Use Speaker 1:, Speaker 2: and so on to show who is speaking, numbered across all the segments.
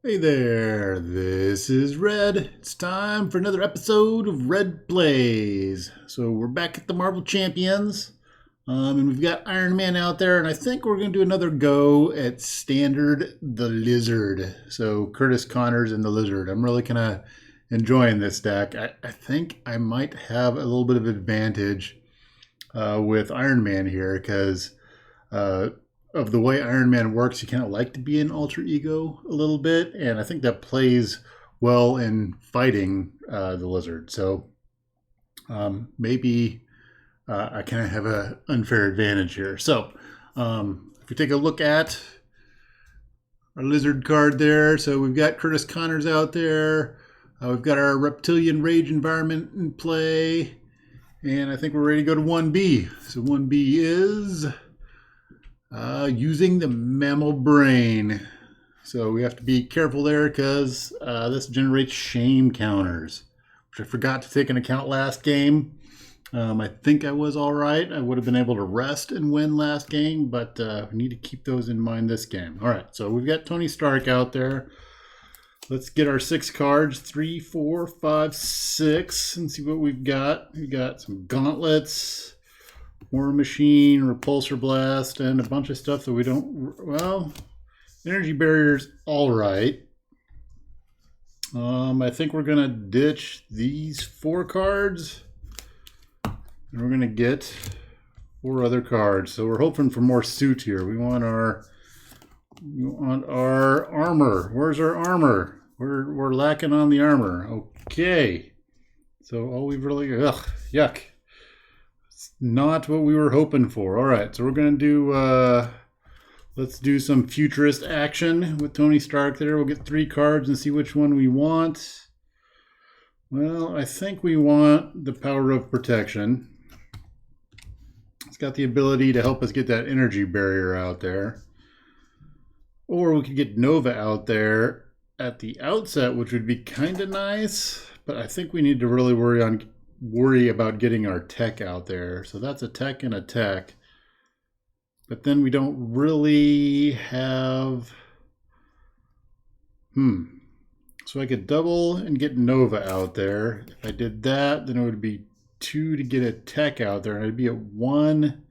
Speaker 1: Hey there, this is Red. It's time for another episode of Red Plays. So we're back at the Marvel Champions, and we've got Iron Man out there, and I think we're going to do another go at Standard the Lizard. So Curtis Connors and the Lizard. I'm really kind of enjoying this deck. I think I might have a little bit of advantage with Iron Man here because of the way Iron Man works, you kind of like to be an alter ego a little bit, and I think that plays well in fighting the Lizard. So maybe I kind of have an unfair advantage here. So if we take a look at our Lizard card there, so we've got Curtis Connors out there. We've got our Reptilian Rage environment in play, and I think we're ready to go to 1B. So 1B is using the mammal brain. So we have to be careful there because this generates shame counters, which I forgot to take into account last game. I think I was all right. I would have been able to rest and win last game, but we need to keep those in mind this game. All right, so we've got Tony Stark out there. Let's get our 6 cards, 3, 4, 5, 6, and see what we've got. We've got some gauntlets, War Machine, Repulsor Blast, and a bunch of stuff that we don't, well, Energy Barrier's all right. I think we're going to ditch these 4 cards, and we're going to get 4 other cards. So we're hoping for more suit here. We want our armor. Where's our armor? We're lacking on the armor. Okay. So all we've really, yuck. Not what we were hoping for. All right, so we're going to do, let's do some futurist action with Tony Stark there. We'll get 3 cards and see which one we want. Well, I think we want the Power of Protection. It's got the ability to help us get that energy barrier out there. Or we could get Nova out there at the outset, which would be kind of nice. But I think we need to really worry about getting our tech out there. So that's a tech and a tech. But then we don't really have... So I could double and get Nova out there. If I did that, then it would be 2 to get a tech out there. And I'd be at 1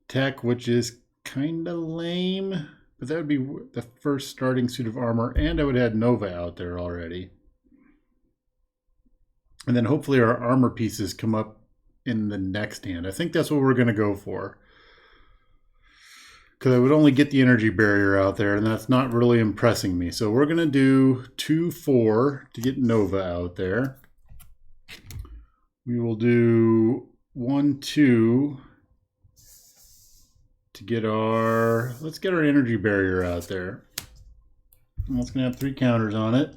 Speaker 1: tech, which is kind of lame. But that would be the first starting suit of armor. And I would have Nova out there already. And then hopefully our armor pieces come up in the next hand. I think that's what we're going to go for. Because I would only get the energy barrier out there, and that's not really impressing me. So we're going to do 2, 4 to get Nova out there. We will do 1, 2 to get our... Let's get our energy barrier out there. And it's going to have 3 counters on it.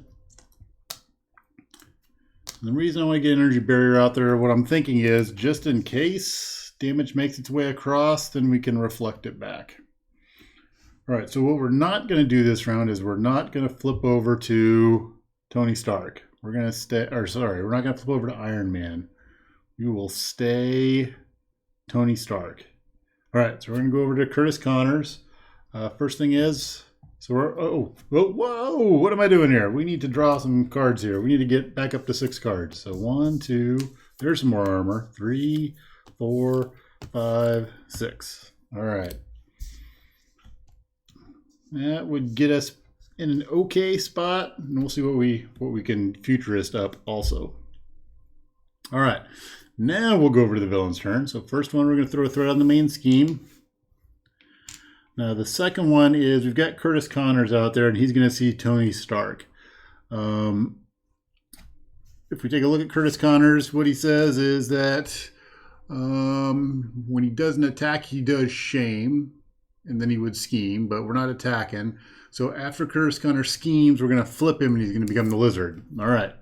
Speaker 1: And the reason I want to get energy barrier out there, what I'm thinking is, just in case damage makes its way across, then we can reflect it back. All right, so what we're not going to do this round is we're not going to flip over to Tony Stark. We're going to stay, or sorry, we're not going to flip over to Iron Man. We will stay Tony Stark. All right, so we're going to go over to Curtis Connors. First thing is, so we're, whoa, what am I doing here? We need to draw some cards here. We need to get back up to 6 cards. So 1, 2, there's some more armor. 3, 4, 5, 6. All right. That would get us in an okay spot, and we'll see what we can futurist up also. All right, now we'll go over to the villain's turn. So first one, we're going to throw a threat on the main scheme. Now the second one is we've got Curtis Connors out there, and he's going to see Tony Stark. If we take a look at Curtis Connors, what he says is that when he does an attack, he does shame. And then he would scheme, but we're not attacking. So after Curtis Connors schemes, we're going to flip him and he's going to become the Lizard. All right.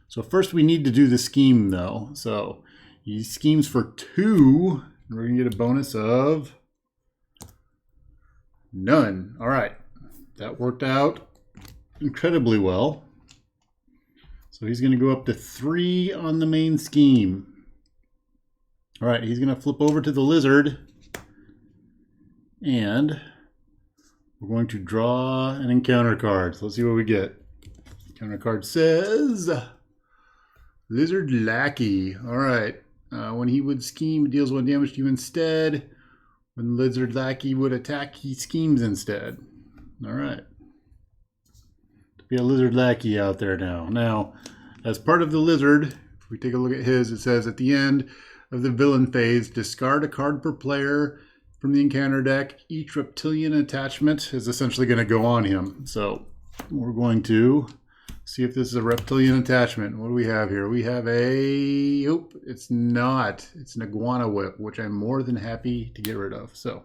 Speaker 1: So first we need to do the scheme though. So he schemes for 2, and we're going to get a bonus of none. All right. That worked out incredibly well. So he's going to go up to 3 on the main scheme. All right. He's going to flip over to the Lizard. And we're going to draw an encounter card. So let's see what we get. Encounter card says Lizard Lackey. All right. When he would scheme, it deals 1 damage to you instead. When Lizard Lackey would attack, he schemes instead. All right. Be a Lizard Lackey out there now. Now, as part of the Lizard, if we take a look at his, it says at the end of the villain phase, discard a card per player from the encounter deck. Each reptilian attachment is essentially going to go on him. So we're going to see if this is a reptilian attachment. What do we have here? We have a... Oh, it's not. It's an iguana whip, which I'm more than happy to get rid of. So,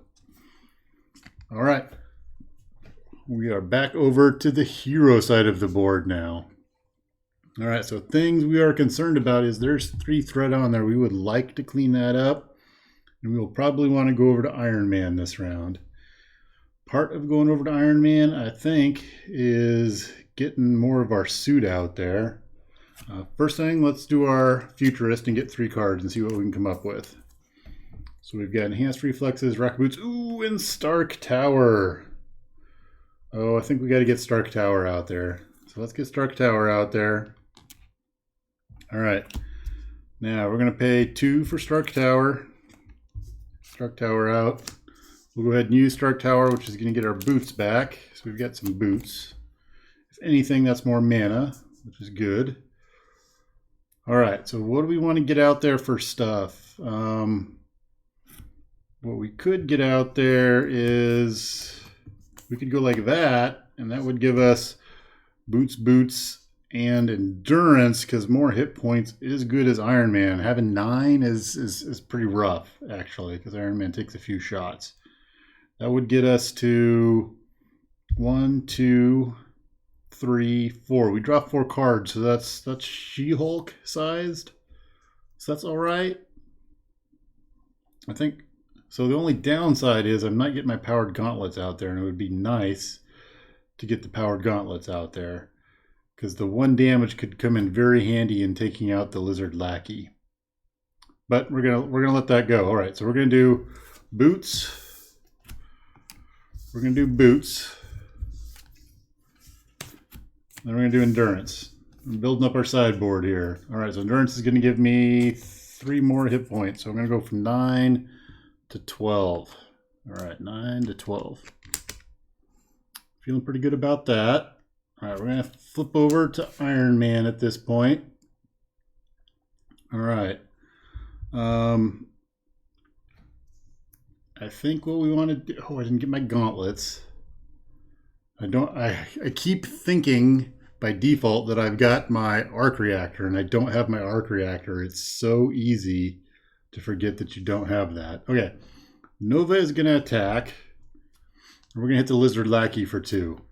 Speaker 1: all right. We are back over to the hero side of the board now. All right, so things we are concerned about is there's 3 thread on there. We would like to clean that up. And we will probably want to go over to Iron Man this round. Part of going over to Iron Man, I think, is getting more of our suit out there. First thing, let's do our Futurist and get 3 cards and see what we can come up with. So we've got Enhanced Reflexes, Rocket Boots, ooh, and Stark Tower. Oh, I think we got to get Stark Tower out there. So let's get Stark Tower out there. All right. Now we're going to pay 2 for Stark Tower. Stark Tower out. We'll go ahead and use Stark Tower, which is going to get our boots back. So we've got some boots. If anything, that's more mana, which is good. All right, so what do we want to get out there for stuff? What we could get out there is we could go like that, and that would give us boots, and endurance, because more hit points is good as Iron Man. Having 9 is pretty rough, actually, because Iron Man takes a few shots. That would get us to 1, 2, 3, 4. We dropped 4 cards, so that's She-Hulk sized. So that's all right. I think so. The only downside is I'm not getting my powered gauntlets out there, and it would be nice to get the powered gauntlets out there, because the 1 damage could come in very handy in taking out the Lizard Lackey. But we're gonna let that go. All right, so we're gonna do boots. We're gonna do boots. Then we're gonna do endurance. I'm building up our sideboard here. All right, so endurance is gonna give me 3 more hit points. So I'm gonna go from 9 to 12. All right, 9 to 12. Feeling pretty good about that. All right, we're going to flip over to Iron Man at this point. All right. I think what we want to do... Oh, I didn't get my gauntlets. I keep thinking by default that I've got my arc reactor, and I don't have my arc reactor. It's so easy to forget that you don't have that. Okay. Nova is going to attack. We're going to hit the Lizard Lackey for 2.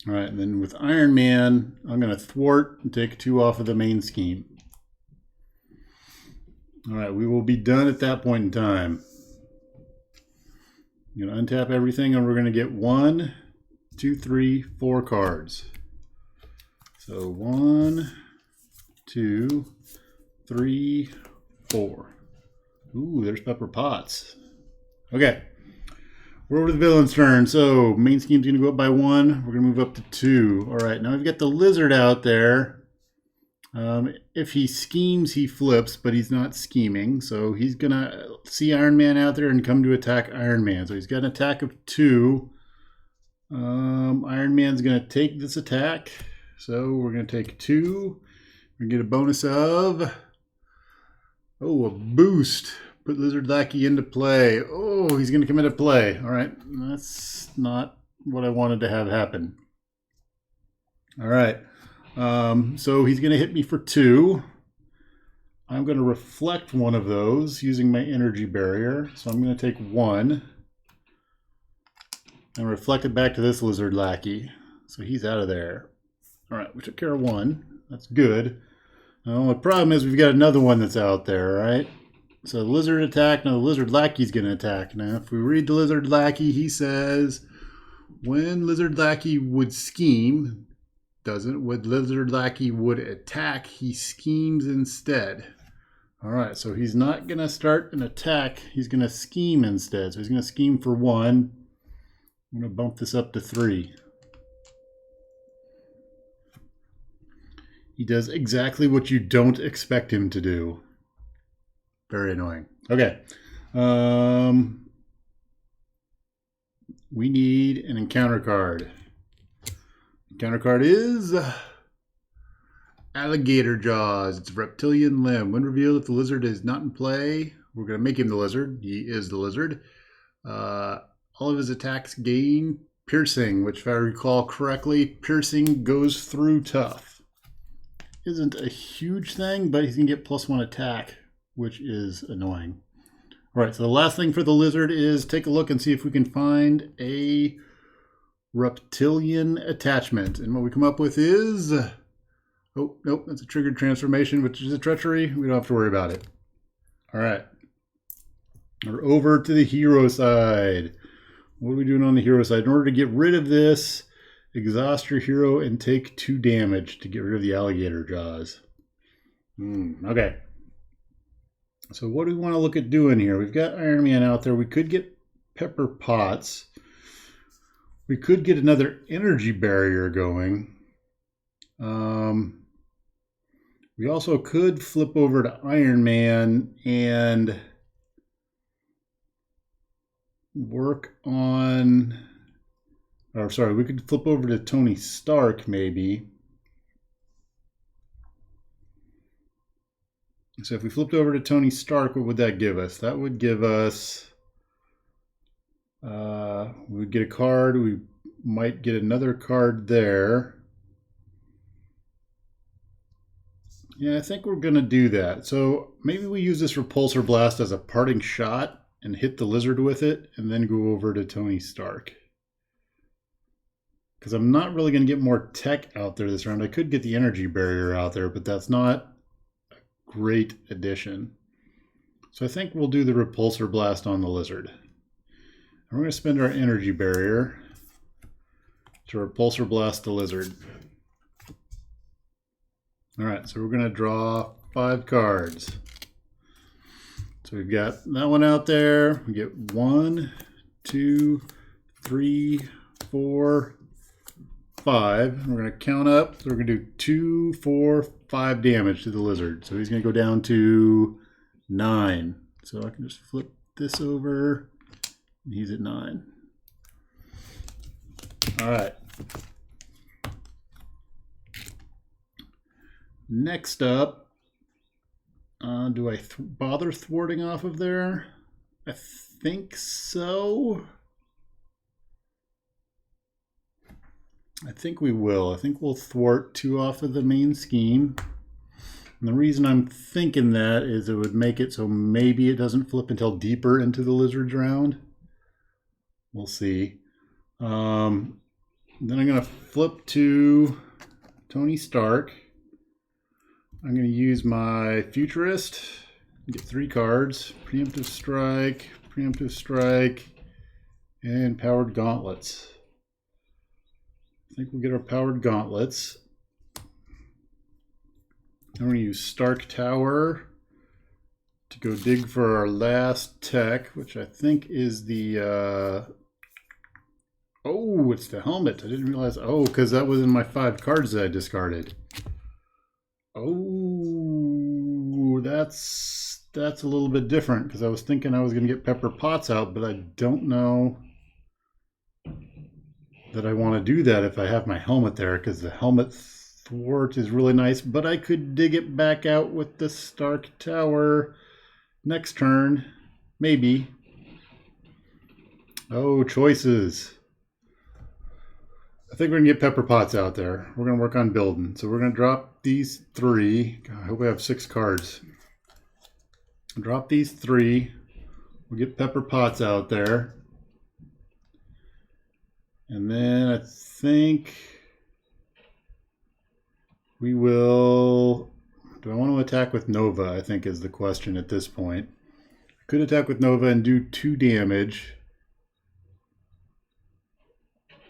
Speaker 1: All right, and then with Iron Man, I'm going to thwart and take 2 off of the main scheme. All right, we will be done at that point in time. I'm going to untap everything, and we're going to get 1, 2, 3, 4 cards. So 1, 2, 3, 4. Ooh, there's Pepper Potts. Okay. We're over to the villain's turn. So main scheme's going to go up by 1. We're going to move up to 2. All right, now we've got the lizard out there. If he schemes, he flips, but he's not scheming. So he's going to see Iron Man out there and come to attack Iron Man. So he's got an attack of 2. Iron Man's going to take this attack. So we're going to take 2. We're going to get a bonus of... Oh, a boost. Put Lizard Lackey into play. Oh, he's going to come into play. All right. That's not what I wanted to have happen. All right. So he's going to hit me for 2. I'm going to reflect one of those using my energy barrier. So I'm going to take 1 and reflect it back to this Lizard Lackey. So he's out of there. All right. We took care of 1. That's good. Now, the problem is we've got another one that's out there, right? So the lizard attack. Now the Lizard Lackey's going to attack. Now if we read the Lizard Lackey, he says, when Lizard Lackey would scheme, when Lizard Lackey would attack, he schemes instead. All right, so he's not going to start an attack. He's going to scheme instead. So he's going to scheme for 1. I'm going to bump this up to 3. He does exactly what you don't expect him to do. Very annoying. Okay. We need an encounter card. Encounter card is Alligator Jaws. It's a reptilian limb. When revealed, if the lizard is not in play, we're going to make him the lizard. He is the lizard. All of his attacks gain piercing, which if I recall correctly, piercing goes through tough. Isn't a huge thing, but he's going to get +1 attack, which is annoying. All right, so the last thing for the lizard is take a look and see if we can find a reptilian attachment. And what we come up with is, oh, nope, that's a triggered transformation, which is a treachery. We don't have to worry about it. All right, we're over to the hero side. What are we doing on the hero side? In order to get rid of this, exhaust your hero and take 2 damage to get rid of the alligator jaws. Okay. So what do we want to look at doing here? We've got Iron Man out there. We could get Pepper Potts. We could get another energy barrier going. We also could flip over to Iron Man and work on... Or sorry, we could flip over to Tony Stark maybe. So if we flipped over to Tony Stark, what would that give us? That would give us, we would get a card. We might get another card there. Yeah, I think we're going to do that. So maybe we use this repulsor blast as a parting shot and hit the lizard with it and then go over to Tony Stark. Because I'm not really going to get more tech out there this round. I could get the energy barrier out there, but that's not great addition. So I think we'll do the repulsor blast on the lizard. And we're going to spend our energy barrier to repulsor blast the lizard. All right, so we're going to draw 5 cards. So we've got that one out there. We get 1, 2, 3, 4, 5. We're going to count up. So we're going to do 2, 4, 5 damage to the lizard. So he's going to go down to 9. So I can just flip this over. And he's at 9. All right. Next up, do I bother thwarting off of there? I think so. I think we will. I think we'll thwart 2 off of the main scheme. And the reason I'm thinking that is it would make it so maybe it doesn't flip until deeper into the lizard's round. We'll see. Then I'm going to flip to Tony Stark. I'm going to use my Futurist. Get 3 cards. Preemptive Strike, and Powered Gauntlets. I think we'll get our Powered Gauntlets. I'm going to use Stark Tower to go dig for our last tech, which I think is the... oh, it's the helmet. I didn't realize... oh, because that was in my 5 cards that I discarded. Oh, that's a little bit different, because I was thinking I was going to get Pepper Potts out, but I don't know that I want to do that if I have my helmet there, because the helmet thwart is really nice, but I could dig it back out with the Stark Tower next turn, maybe. Oh, choices. I think we're going to get Pepper Potts out there. We're going to work on building. So we're going to drop these 3. God, I hope I have 6 cards. Drop these 3. We'll get Pepper Potts out there. And then I think we will... do I want to attack with Nova, I think is the question at this point. I could attack with Nova and do 2 damage.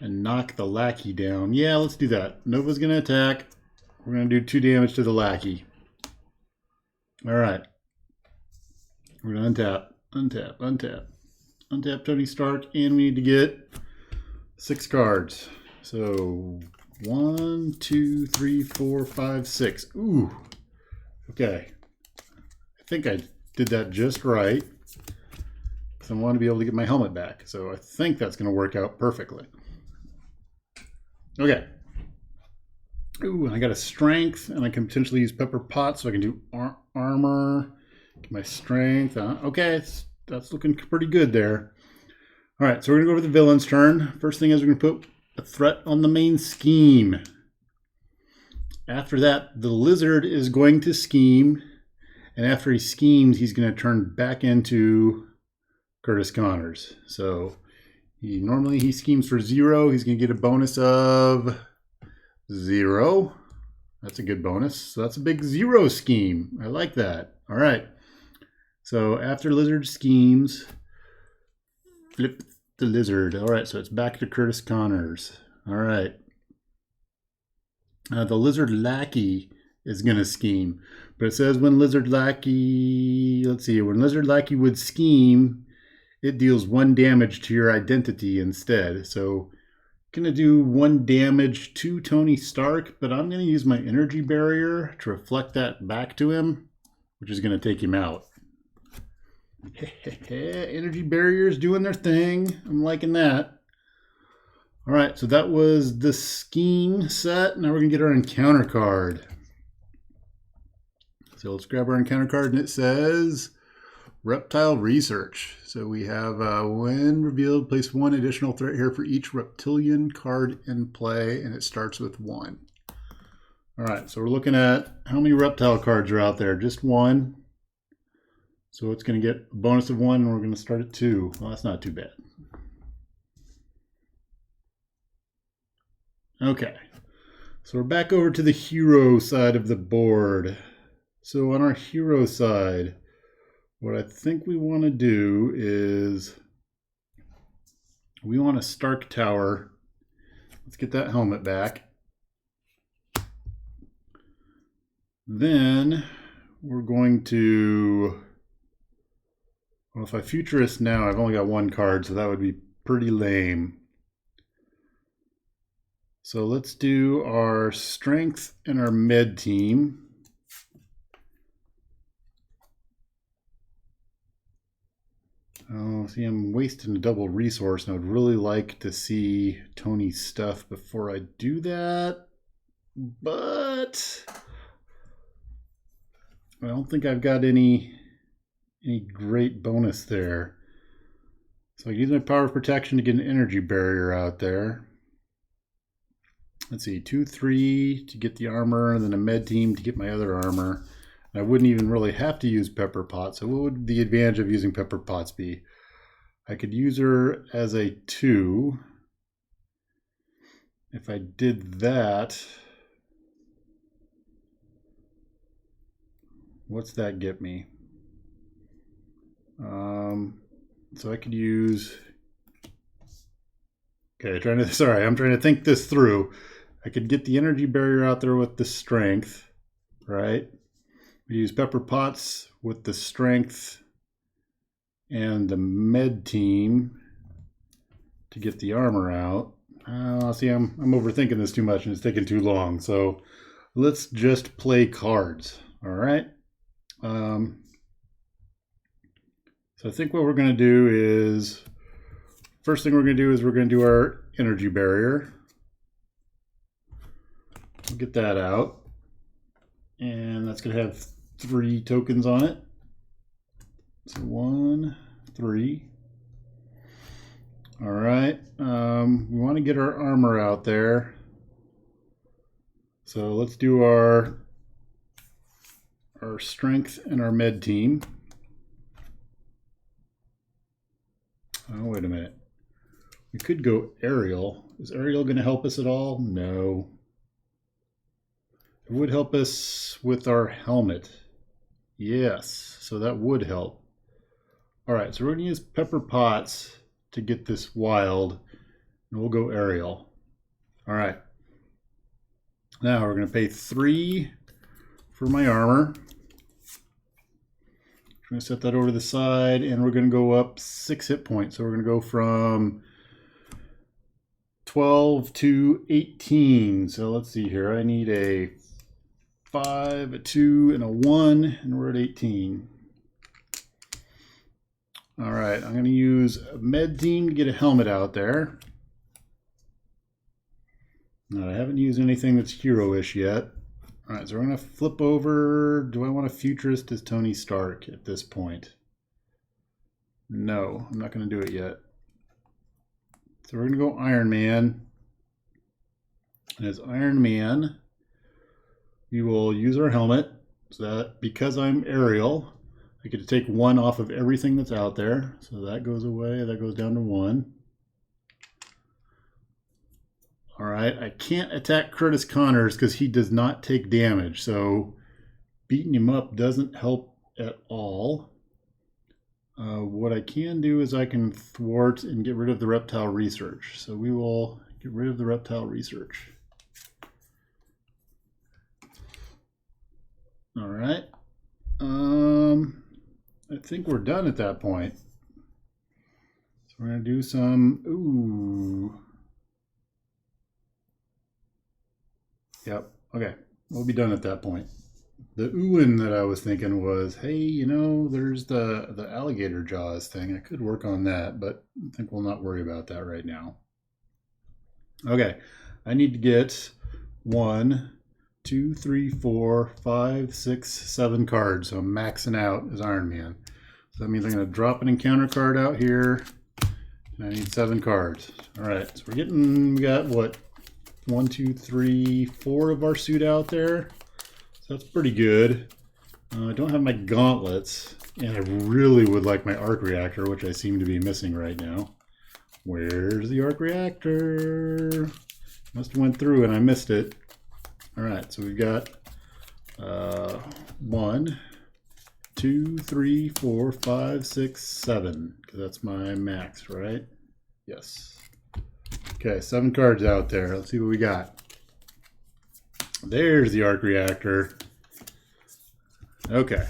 Speaker 1: And knock the lackey down. Yeah, let's do that. Nova's going to attack. We're going to do 2 damage to the lackey. All right. We're going to untap, untap, untap. Untap Tony Stark, and we need to get 6 cards. So 1, 2, 3, 4, 5, 6. Ooh. Okay. I think I did that just right. Because I want to be able to get my helmet back. So I think that's going to work out perfectly. Okay. Ooh, I got a strength, and I can potentially use pepper pot, so I can do armor. Get my strength. Okay, that's looking pretty good there. All right, so we're going to go over the villain's turn. First thing is we're going to put a threat on the main scheme. After that, the lizard is going to scheme, and after he schemes, he's going to turn back into Curtis Connors. So normally he schemes for 0. He's going to get a bonus of 0. That's a good bonus. So that's a big 0 scheme. I like that. All right. So after lizard schemes, flip the lizard. All right. So it's back to Curtis Connors. All right. The lizard lackey is going to scheme. But it says when lizard lackey, let's see, when lizard lackey would scheme, it deals 1 damage to your identity instead. So going to do 1 damage to Tony Stark, but I'm going to use my energy barrier to reflect that back to him, which is going to take him out. Energy barriers doing their thing. I'm liking that. All right, so that was the scheme set. Now we're going to get our encounter card. So let's grab our encounter card, and it says Reptile Research. So we have when revealed, place 1 additional threat here for each reptilian card in play, and it starts with 1. All right, so we're looking at how many reptile cards are out there. Just 1. So it's going to get a bonus of 1, and we're going to start at 2. Well, that's not too bad. Okay, so we're back over to the hero side of the board. So on our hero side, what I think we want to do is we want a Stark Tower. Let's get that helmet back. Then we're going to, well, if I futurist now, I've only got 1 card, so that would be pretty lame. So let's do our strength and our med team. Oh, see, I'm wasting a double resource, and I would really like to see Tony's stuff before I do that. But I don't think I've got any great bonus there. So I use my power of protection to get an energy barrier out there. Let's see, 2, 3 to get the armor, and then a med team to get my other armor. And I wouldn't even really have to use pepper pot. So what would the advantage of using pepper pots be? I could use her as a 2. If I did that, what's that get me? So I could use, okay, I'm trying to think this through. I could get the energy barrier out there with the strength, right? We use pepper pots with the strength and the med team to get the armor out. See, I'm overthinking this too much, and it's taking too long. So let's just play cards. All right. So I think what we're going to do is, first thing we're going to do is we're going to do our energy barrier. We'll get that out, and that's going to have 3 tokens on it. So 1, 3. All right. We want to get our armor out there. So let's do our strength and our med team. Oh, wait a minute. We could go aerial. Is aerial going to help us at all? No. It would help us with our helmet. Yes, so that would help. All right, so we're going to use pepper pots to get this wild, and we'll go aerial. All right. Now we're going to pay 3 for my armor. We're going to set that over to the side, and we're going to go up 6 hit points. So we're going to go from 12 to 18. So let's see here. I need a 5, a 2, and a 1, and we're at 18. All right, I'm going to use a med team to get a helmet out there. Now, I haven't used anything that's hero-ish yet. All right, so we're going to flip over. Do I want a futurist as Tony Stark at this point? No, I'm not going to do it yet. So we're going to go Iron Man. And as Iron Man, we will use our helmet. So that because I'm aerial, I get to take 1 off of everything that's out there. So that goes away. That goes down to 1. All right, I can't attack Curtis Connors because he does not take damage. So beating him up doesn't help at all. What I can do is I can thwart and get rid of the reptile research. So we will get rid of the reptile research. All right. I think we're done at that point. So we're going to do some... Ooh. Yep. Okay. We'll be done at that point. The oohing that I was thinking was, hey, you know, there's the alligator jaws thing. I could work on that, but I think we'll not worry about that right now. Okay. I need to get 1, 2, 3, 4, 5, 6, 7 cards. So I'm maxing out as Iron Man. So that means I'm going to drop an encounter card out here. And I need 7 cards. All right. So we got what? 1, 2, 3, 4 of our suit out there. So that's pretty good. I don't have my gauntlets, and I really would like my arc reactor, which I seem to be missing right now. Where's the arc reactor? Must have went through and I missed it. All right, so we've got 1, 2, 3, 4, 5, 6, 7, because that's my max, right? Yes. Okay, 7 cards out there. Let's see what we got. There's the arc reactor. Okay.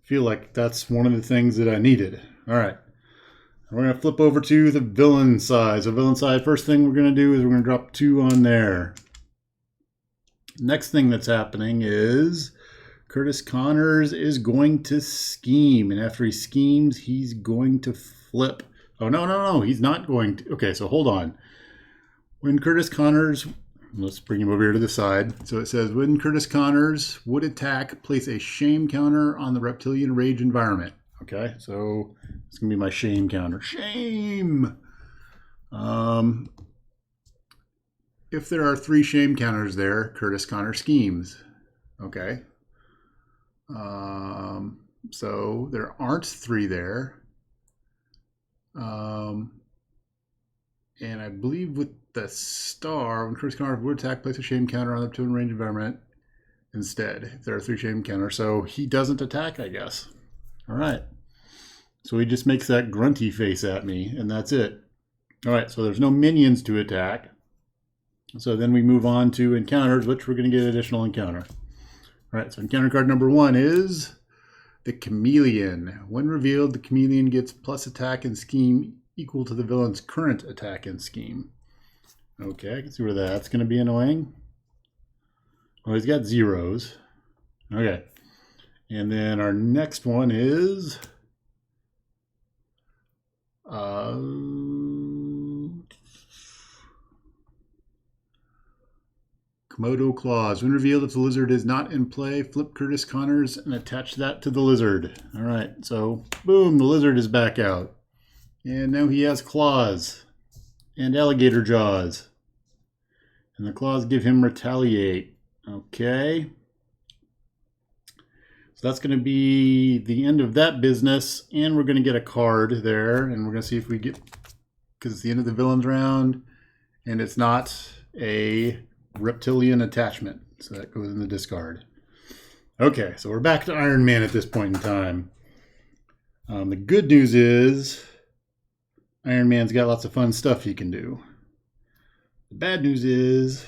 Speaker 1: Feel like that's one of the things that I needed. All right. We're going to flip over to the villain side. So villain side, first thing we're going to do is we're going to drop 2 on there. Next thing that's happening is Curtis Connors is going to scheme. And after he schemes, he's going to flip. Oh, no. He's not going to. Okay, so hold on. When Curtis Connors... Let's bring him over here to the side. So it says, when Curtis Connors would attack, place a shame counter on the reptilian rage environment. Okay, so it's going to be my shame counter. Shame! If there are 3 shame counters there, Curtis Connors schemes. Okay. So there aren't 3 there. And I believe with the star, when Curtis Connors would attack, place a shame counter on the reptilian range environment instead. If there are 3 shame counters. So he doesn't attack, I guess. All right. So he just makes that grunty face at me, and that's it. All right, so there's no minions to attack. So then we move on to encounters, which we're going to get additional encounter. All right, so encounter card number 1 is the Chameleon. When revealed, the Chameleon gets plus attack and scheme equal to the villain's current attack and scheme. Okay, I can see where that's going to be annoying. Well, he's got 0s. Okay. And then our next one is... Komodo Claws. When revealed, if the lizard is not in play, flip Curtis Connors and attach that to the lizard. All right, so boom, the lizard is back out. And now he has claws and alligator jaws. And the claws give him retaliate. Okay. So that's going to be the end of that business. And we're going to get a card there. And we're going to see if we get... Because it's the end of the villain's round. And it's not a reptilian attachment. So that goes in the discard. Okay, so we're back to Iron Man at this point in time. The good news is... Iron Man's got lots of fun stuff he can do. The bad news is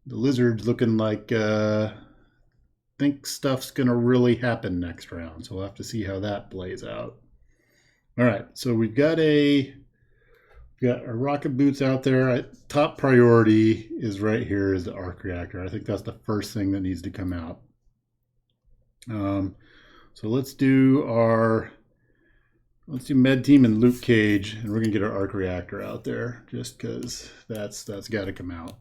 Speaker 1: the lizard's looking like think stuff's going to really happen next round. So we'll have to see how that plays out. All right, so we've got a Got our rocket boots out there. Top priority is right here is the arc reactor. I think that's the first thing that needs to come out. So let's do med team and Luke Cage, and we're gonna get our arc reactor out there just because that's got to come out.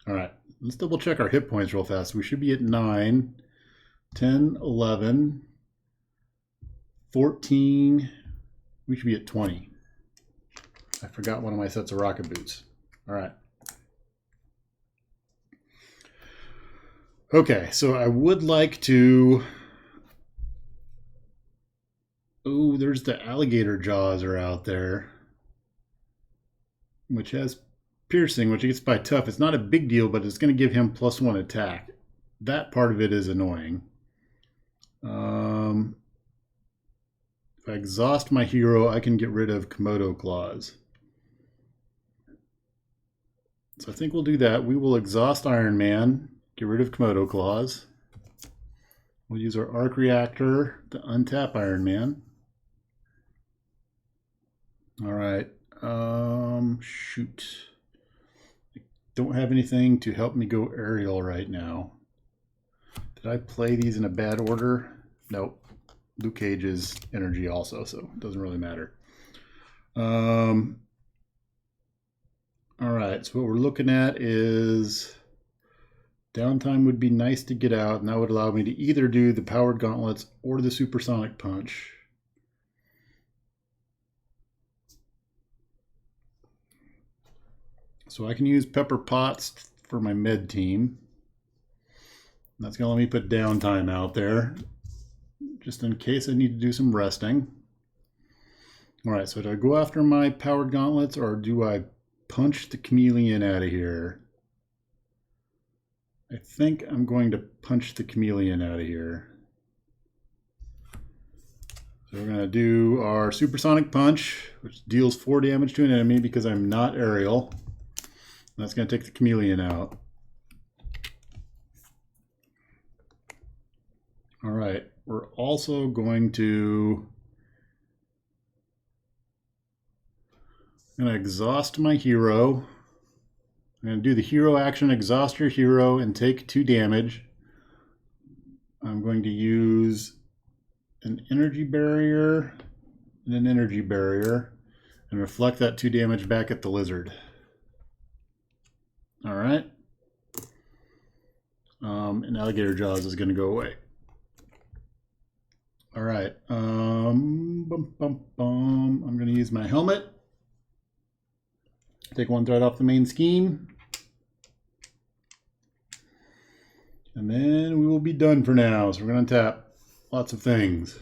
Speaker 1: All right, let's double check our hit points real fast. We should be at 9, 10, 11, 14. We should be at 20. I forgot one of my sets of rocket boots. All right. Okay, so I would like to... Oh, there's the alligator jaws are out there, which has piercing, which gets by tough. It's not a big deal, but it's going to give him +1 attack. That part of it is annoying. If I exhaust my hero, I can get rid of Komodo claws. So I think we'll do that. We will exhaust Iron Man, get rid of Komodo claws. We'll use our arc reactor to untap Iron Man. All right. Shoot. I don't have anything to help me go aerial right now. Did I play these in a bad order? Nope. Luke Cage's energy also, so it doesn't really matter. All right, so what we're looking at is downtime would be nice to get out, and that would allow me to either do the powered gauntlets or the supersonic punch. So I can use pepper pots for my med team. That's going to let me put downtime out there, just in case I need to do some resting. All right, so do I go after my powered gauntlets, or do I punch the chameleon out of here? I think I'm going to punch the chameleon out of here. So we're going to do our supersonic punch, which deals 4 damage to an enemy because I'm not aerial. That's going to take the chameleon out. All right, we're also going to... I'm going to exhaust my hero. I'm going to do the hero action, exhaust your hero, and take 2 damage. I'm going to use an energy barrier and an energy barrier and reflect that 2 damage back at the lizard. All right. And alligator jaws is going to go away. All right. I'm going to use my helmet. Take 1 thread off the main scheme. And then we will be done for now. So we're going to tap lots of things.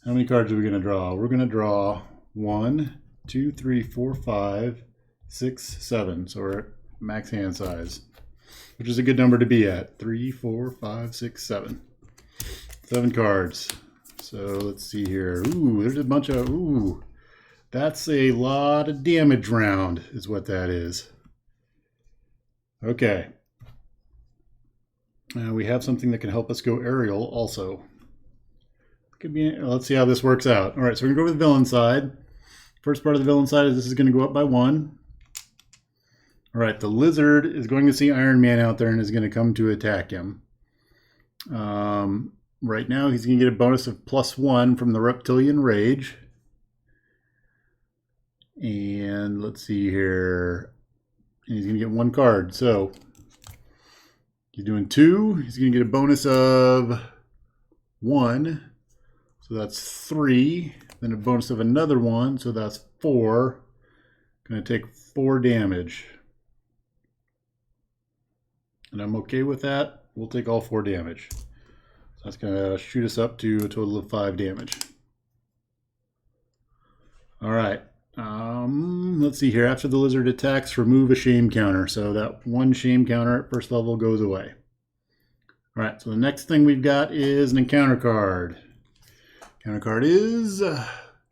Speaker 1: How many cards are we going to draw? We're going to draw 1, 2, 3, 4, 5, 6, 7. So we're at max hand size, which is a good number to be at. 3, 4, 5, 6, 7. 7 cards. So let's see here. Ooh, there's a bunch of... Ooh, that's a lot of damage round is what that is. Okay. We have something that can help us go aerial also. Could be, let's see how this works out. All right, so we're going to go over the villain side. First part of the villain side is this is going to go up by 1. All right, the lizard is going to see Iron Man out there and is going to come to attack him. Right now, he's going to get a bonus of +1 from the Reptilian Rage. And let's see here. And he's going to get 1 card. So he's doing 2. He's going to get a bonus of 1. So that's 3. Then a bonus of another 1. So that's 4. Going to take 4 damage. And I'm okay with that. We'll take all 4 damage. So that's going to shoot us up to a total of 5 damage. All right. Let's see here. After the lizard attacks, remove a shame counter. So that 1 shame counter at first level goes away. All right. So the next thing we've got is an encounter card. Encounter card is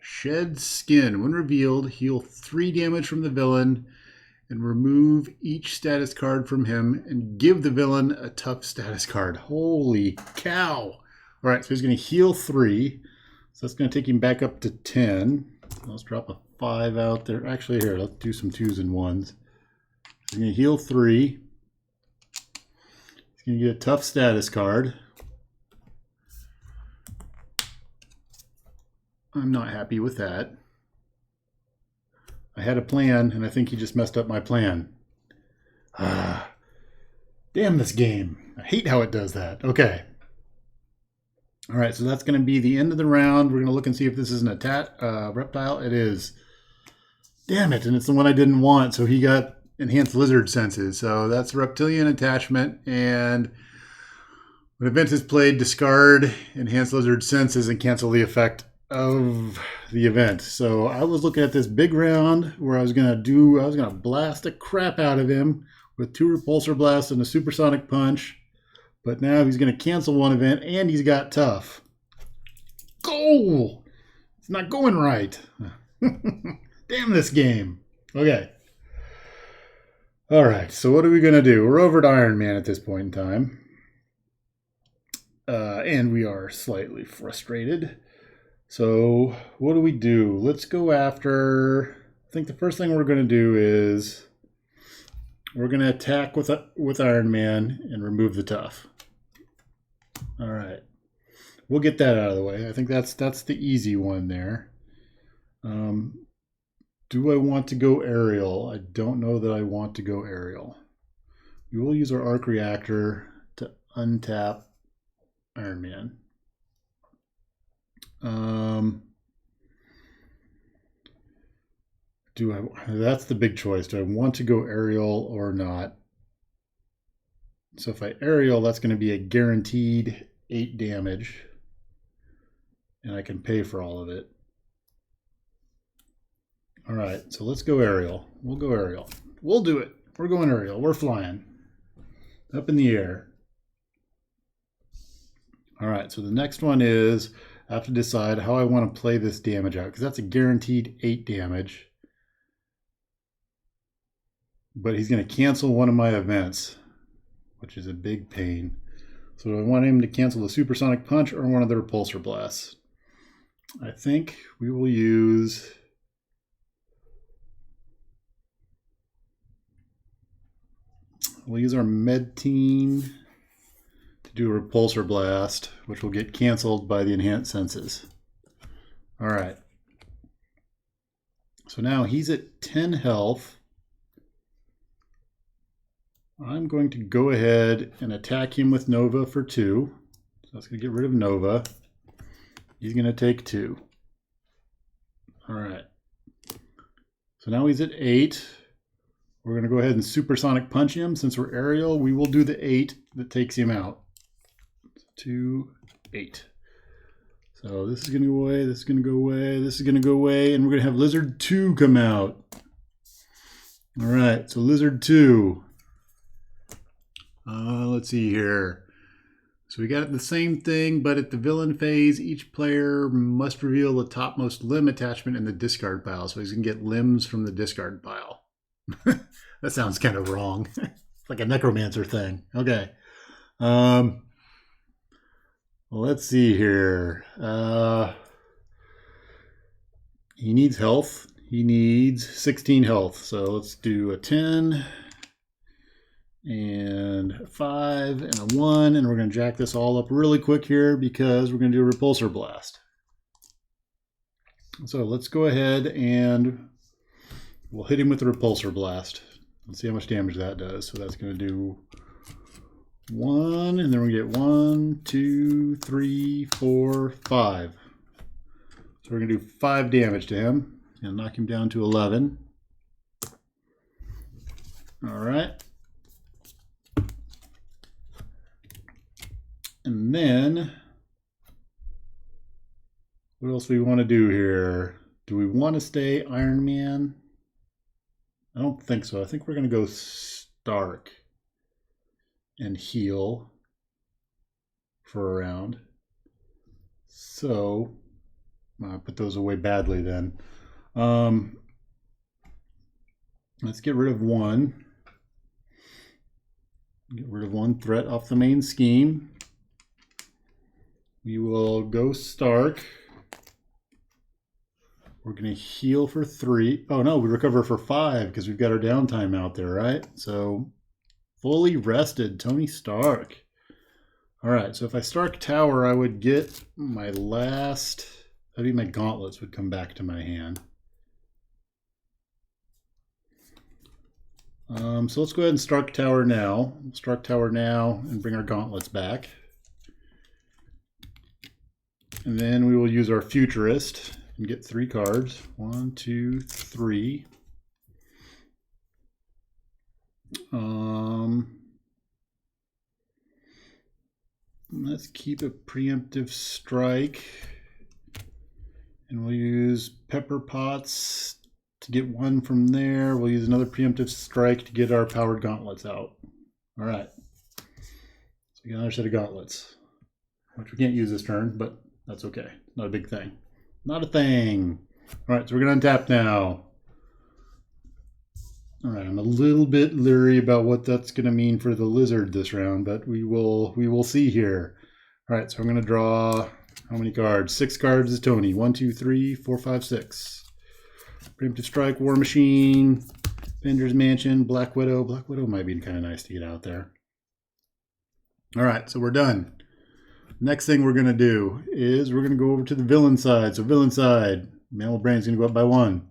Speaker 1: Shed Skin. When revealed, heal 3 damage from the villain and remove each status card from him and give the villain a tough status card. Holy cow. All right, so he's going to heal 3. So that's going to take him back up to 10. Let's drop a 5 out there. Actually, here, let's do some 2s and 1s. He's going to heal 3. He's going to get a tough status card. I'm not happy with that. I had a plan, and I think he just messed up my plan. Damn this game. I hate how it does that. Okay. All right, so that's going to be the end of the round. We're going to look and see if this is an reptile. It is. Damn it, and it's the one I didn't want, so he got enhanced lizard senses. So that's reptilian attachment, and when event is played, discard enhanced lizard senses and cancel the effect of the event. So I was looking at this big round where I was going to blast the crap out of him with 2 repulsor blasts and a supersonic punch. But now he's going to cancel one event, and he's got tough. Go! It's not going right. Damn this game. Okay. All right, so what are we going to do? We're over at Iron Man at this point in time. And we are slightly frustrated. So what do we do? Let's go after... I think the first thing we're going to do is we're going to attack with Iron Man and remove the tough. All right. We'll get that out of the way. I think that's the easy one there. Do I want to go aerial? I don't know that I want to go aerial. We will use our arc reactor to untap Iron Man. That's the big choice. Do I want to go aerial or not? So if I aerial, that's going to be a guaranteed 8 damage. And I can pay for all of it. All right, so let's go aerial. We'll go aerial. We'll do it. We're going aerial. We're flying. Up in the air. All right, so the next one is I have to decide how I want to play this damage out, because that's a guaranteed 8 damage. But he's going to cancel one of my events, which is a big pain. So I want him to cancel the supersonic punch or one of the repulsor blasts. I think we will use... We'll use our med team to do a repulsor blast, which will get canceled by the enhanced senses. All right. So now he's at 10 health. I'm going to go ahead and attack him with Nova for 2. So that's going to get rid of Nova. He's going to take 2. All right. So now he's at 8. We're going to go ahead and supersonic punch him. Since we're aerial, we will do the 8 that takes him out. 2, 8. So this is going to go away, this is going to go away, this is going to go away, and we're going to have Lizard 2 come out. All right, so Lizard 2. Let's see here. So we got the same thing, but at the villain phase, each player must reveal the topmost limb attachment in the discard pile. So he's going to get limbs from the discard pile. That sounds kind of wrong. It's like a necromancer thing. Okay. Well, let's see here. He needs health. He needs 16 health. So let's do a 10 and a 5 and a 1. And we're going to jack this all up really quick here because we're going to do a repulsor blast. So let's go ahead and we'll hit him with the repulsor blast. Let's see how much damage that does. So that's going to do 1, and then we get 1, 2, 3, 4, 5. So we're going to do 5 damage to him and knock him down to 11. All right. And then what else do we want to do here? Do we want to stay Iron Man? I don't think so. I think we're going to go Stark and heal for a round. So I'll put those away badly then. Let's get rid of 1. Get rid of 1 threat off the main scheme. We will go Stark. We're going to heal for 3. Oh no, we recover for 5 because we've got our downtime out there, right? So fully rested, Tony Stark. All right, so if I Stark Tower, I would get my last, that'd be my gauntlets would come back to my hand. So let's go ahead and Stark Tower now. Stark Tower now and bring our gauntlets back. And then we will use our Futurist and get 3 cards. 1, 2, 3. Let's keep a preemptive strike. And we'll use Pepper Pots to get 1 from there. We'll use another preemptive strike to get our powered gauntlets out. All right. So we got another set of gauntlets, which we can't use this turn, but that's okay. Not a big thing. Not a thing. All right, so we're going to untap now. All right, I'm a little bit leery about what that's going to mean for the lizard this round, but we will see here. All right, so I'm going to draw how many cards? 6 cards is Tony. 1, 2, 3, 4, 5, 6. Preemptive Strike, War Machine, Bender's Mansion, Black Widow. Black Widow might be kind of nice to get out there. All right, so we're done. Next thing we're going to do is we're going to go over to the villain side. So villain side, Mammal Brain's going to go up by 1.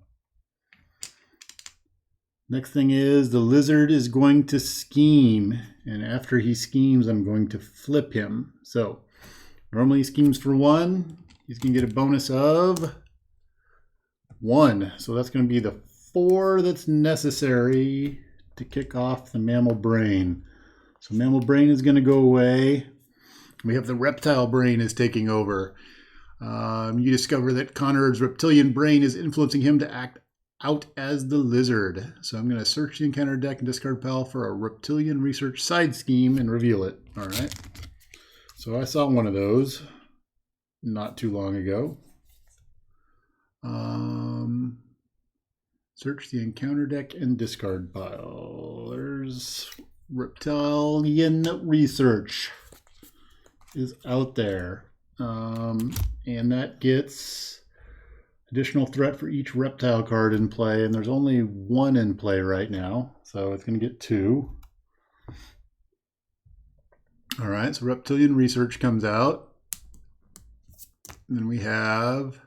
Speaker 1: Next thing is the lizard is going to scheme. And after he schemes, I'm going to flip him. So normally he schemes for 1. He's going to get a bonus of 1. So that's going to be the 4 that's necessary to kick off the Mammal Brain. So Mammal Brain is going to go away. We have the Reptile Brain is taking over. You discover that Conrad's reptilian brain is influencing him to act out as the lizard. So I'm going to search the encounter deck and discard pile for a reptilian research side scheme and reveal it. All right. So I saw one of those not too long ago. Search the encounter deck and discard pile. There's reptilian research is out there. And that gets additional threat for each reptile card in play, and there's only 1 in play right now, so it's going to get 2. All right, so reptilian research comes out. And then we have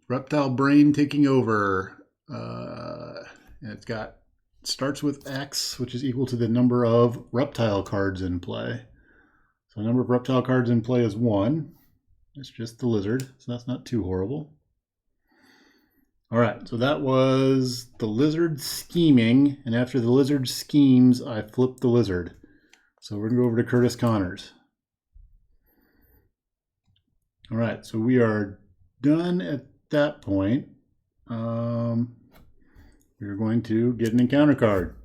Speaker 1: reptile brain taking over. And it's got starts with X, which is equal to the number of reptile cards in play. So the number of reptile cards in play is 1. It's just the lizard, so that's not too horrible. All right, so that was the lizard scheming, and after the lizard schemes, I flip the lizard. So we're gonna go over to Curtis Connors. All right, so we are done at that point. We're going to get an encounter card.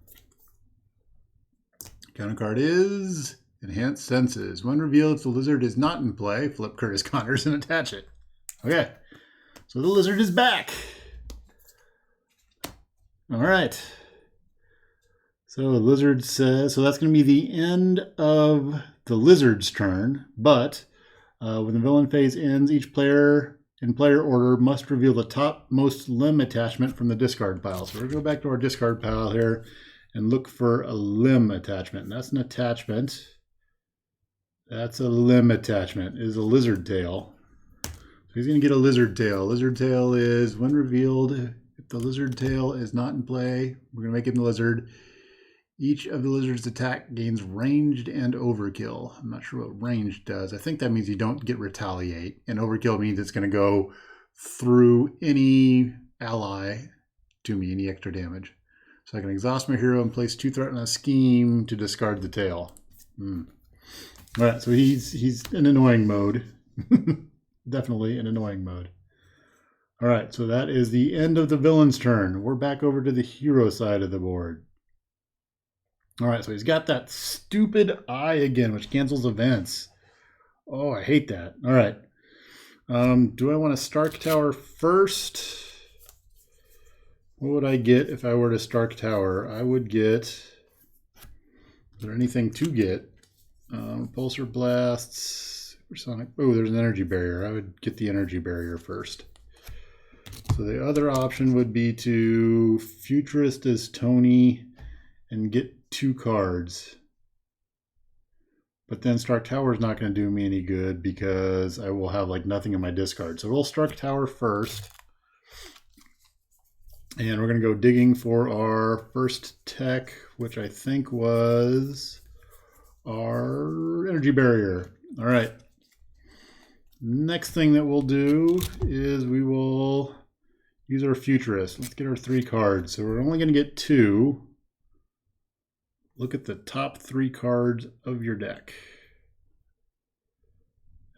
Speaker 1: Encounter card is Enhanced Senses. When revealed, if the lizard is not in play, flip Curtis Connors and attach it. Okay, so the lizard is back. All right. So the lizard says, so that's going to be the end of the lizard's turn, but when the villain phase ends, each player in player order must reveal the topmost limb attachment from the discard pile. So we're going to go back to our discard pile here and look for a limb attachment. And that's an attachment. That's a limb attachment. It is a lizard tail. So he's going to get a lizard tail. Lizard tail is when revealed, if the lizard tail is not in play, we're going to make him the lizard. Each of the lizard's attack gains ranged and overkill. I'm not sure what ranged does. I think that means you don't get retaliate. And overkill means it's going to go through any ally to me, any extra damage. So I can exhaust my hero and place 2 threat on a scheme to discard the tail. All right, so he's in annoying mode. Definitely in annoying mode. All right, so that is the end of the villain's turn. We're back over to the hero side of the board. All right, so he's got that stupid eye again, which cancels events. Oh, I hate that. All right. Do I want to Stark Tower first? What would I get if I were to Stark Tower? I would get... Is there anything to get? Pulsar Blasts, Supersonic... Oh, there's an energy barrier. I would get the energy barrier first. So the other option would be to Futurist as Tony and get 2 cards. But then Struck Tower is not going to do me any good because I will have like nothing in my discard. So we'll Struck Tower first. And we're going to go digging for our first tech, which I think was our energy barrier. All right. Next thing that we'll do is we will use our Futurist. Let's get our 3 cards. So we're only going to get 2. Look at the top 3 cards of your deck.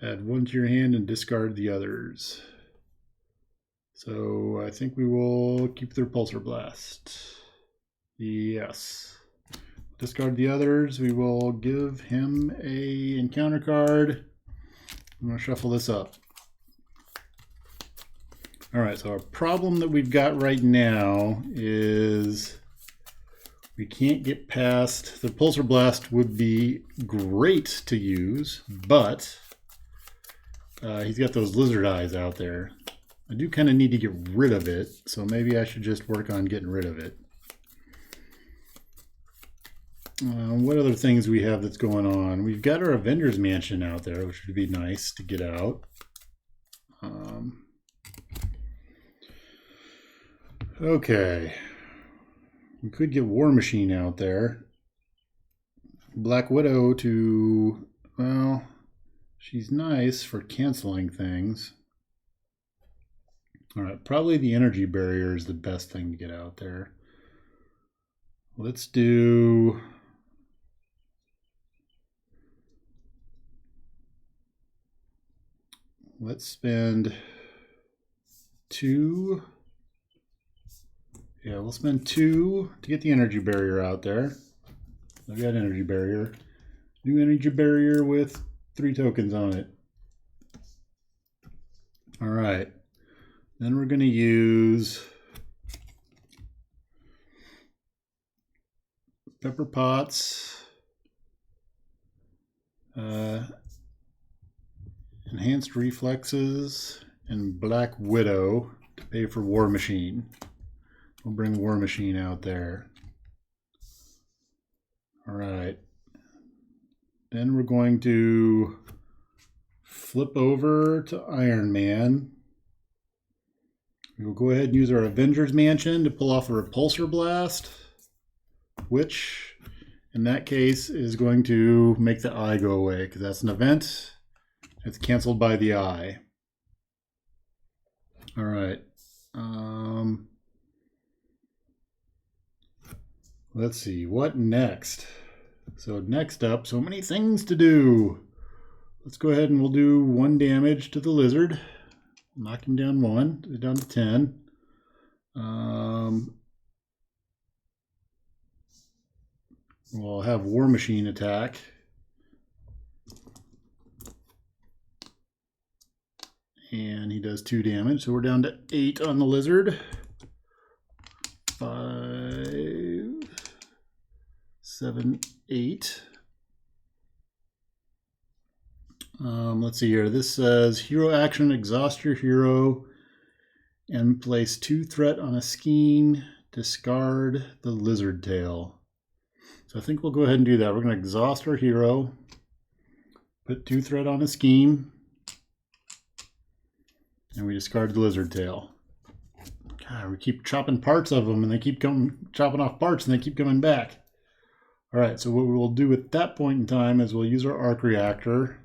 Speaker 1: Add 1 to your hand and discard the others. So I think we will keep their Pulsar Blast. Yes. Discard the others. We will give him a encounter card. I'm going to shuffle this up. All right, so our problem that we've got right now is we can't get past, the Pulsar Blast would be great to use, but he's got those lizard eyes out there. I do kind of need to get rid of it, so maybe I should just work on getting rid of it. What other things we have that's going on? We've got our Avengers Mansion out there, which would be nice to get out. Okay. We could get War Machine out there. Black Widow to, well, she's nice for canceling things. All right, probably the energy barrier is the best thing to get out there. Let's spend 2. Yeah, we'll spend 2 to get the energy barrier out there. I've got energy barrier. New energy barrier with 3 tokens on it. All right. Then we're going to use Pepper Potts, Enhanced Reflexes, and Black Widow to pay for War Machine. We'll bring War Machine out there. All right. Then we're going to flip over to Iron Man. We'll go ahead and use our Avengers Mansion to pull off a Repulsor Blast, which in that case is going to make the eye go away because that's an event. It's canceled by the eye. All right. Let's see, what next? So next up, so many things to do. Let's go ahead and we'll do 1 damage to the lizard. Knock him down 1, down to 10. We'll have War Machine attack. And he does 2 damage, so we're down to 8 on the lizard. 5, 7, 8. Let's see here. This says hero action, exhaust your hero and place 2 threat on a scheme, discard the lizard tail. So I think we'll go ahead and do that. We're going to exhaust our hero, put 2 threat on a scheme, and we discard the lizard tail. God, we keep chopping parts of them and they keep chopping off parts and they keep coming back. All right, so what we'll do at that point in time is we'll use our arc reactor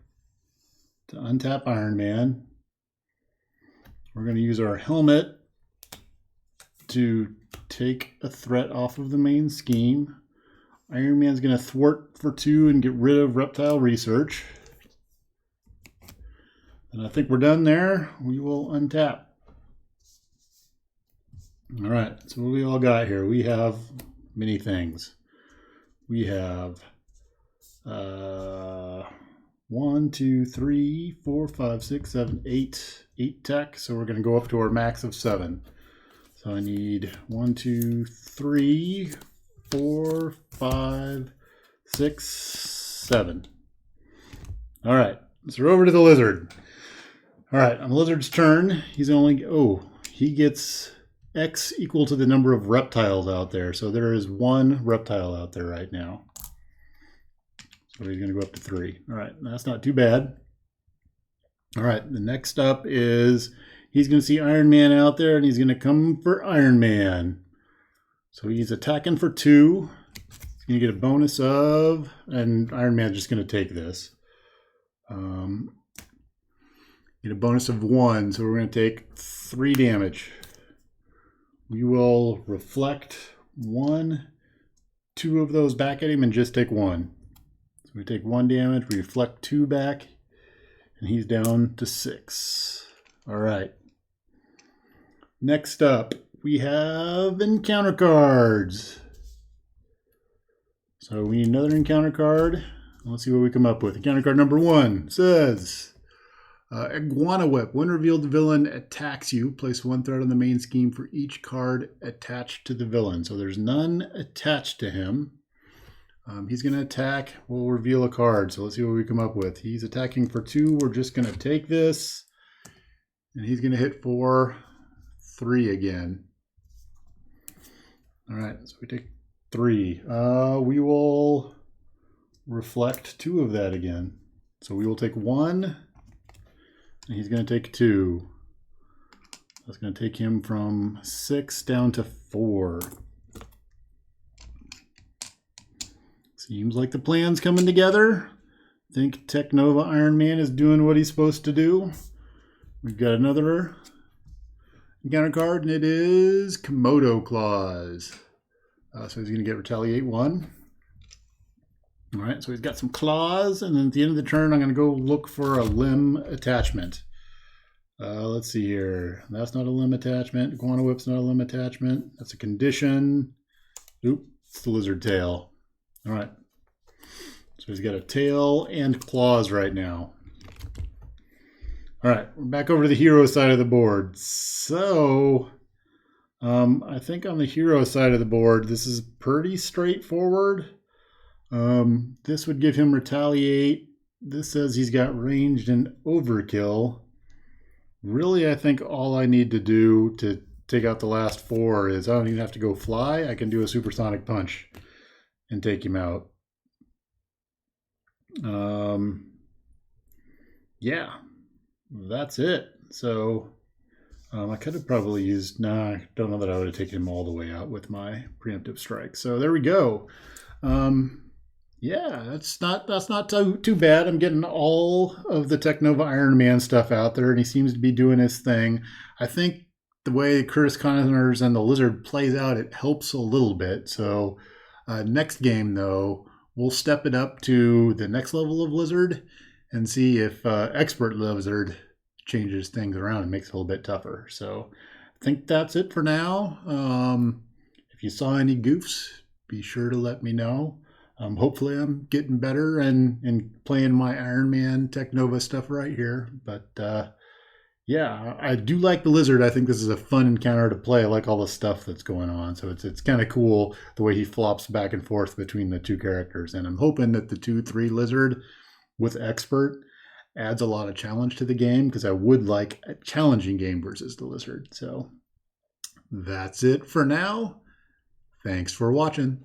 Speaker 1: to untap Iron Man. We're going to use our helmet to take a threat off of the main scheme. Iron Man's going to thwart for 2 and get rid of reptile research. And I think we're done there. We will untap. All right, so what we all got here? We have many things. We have 1, 2, 3, 4, 5, 6, 7, 8 tech. So we're going to go up to our max of 7. So I need 1, 2, 3, 4, 5, 6, 7. All right, so we're over to the lizard. All right, on the lizard's turn, he's only, he gets X equal to the number of reptiles out there. So there is 1 reptile out there right now. So he's going to go up to 3. All right, that's not too bad. All right, the next up is he's going to see Iron Man out there, and he's going to come for Iron Man. So he's attacking for 2. He's going to get a bonus of, and Iron Man's just going to take this. Get a bonus of 1, so we're going to take 3 damage. We will reflect 1, 2 of those back at him and just take 1. So we take 1 damage, we reflect 2 back, and he's down to 6. All right. Next up, we have encounter cards. So we need another encounter card. Let's see what we come up with. Encounter card number 1 says, Iguana Whip. When revealed, the villain attacks you. Place 1 threat on the main scheme for each card attached to the villain. So there's none attached to him. He's going to attack. We'll reveal a card. So let's see what we come up with. He's attacking for 2. We're just going to take this. And he's going to hit for 3 again. All right. So we take 3. We will reflect 2 of that again. So we will take 1. And he's going to take 2. That's going to take him from 6 down to 4. Seems like the plan's coming together. I think Technova Iron Man is doing what he's supposed to do. We've got another encounter card, and it is Komodo Claws. So he's going to get Retaliate 1. All right, so he's got some claws, and then at the end of the turn, I'm going to go look for a limb attachment. Let's see here. That's not a limb attachment. Iguana Whip's not a limb attachment. That's a condition. Oop, it's the lizard tail. All right. So he's got a tail and claws right now. All right, we're back over to the hero side of the board. So I think on the hero side of the board, this is pretty straightforward. This would give him retaliate. This says he's got ranged and overkill. Really, I think all I need to do to take out the last 4 is I don't even have to go fly. I can do a supersonic punch and take him out. Yeah, that's it. So I could have probably used, I don't know that I would have taken him all the way out with my preemptive strike. So there we go. Yeah, that's not too bad. I'm getting all of the Technova Iron Man stuff out there, and he seems to be doing his thing. I think the way Curtis Connors and the Lizard plays out, it helps a little bit. So next game, though, we'll step it up to the next level of Lizard and see if Expert Lizard changes things around and makes it a little bit tougher. So I think that's it for now. If you saw any goofs, be sure to let me know. Hopefully I'm getting better and playing my Iron Man Technova stuff right here. But yeah, I do like the Lizard. I think this is a fun encounter to play. I like all the stuff that's going on. So it's kind of cool the way he flops back and forth between the 2 characters. And I'm hoping that the 2/3 Lizard with Expert adds a lot of challenge to the game, because I would like a challenging game versus the Lizard. So that's it for now. Thanks for watching.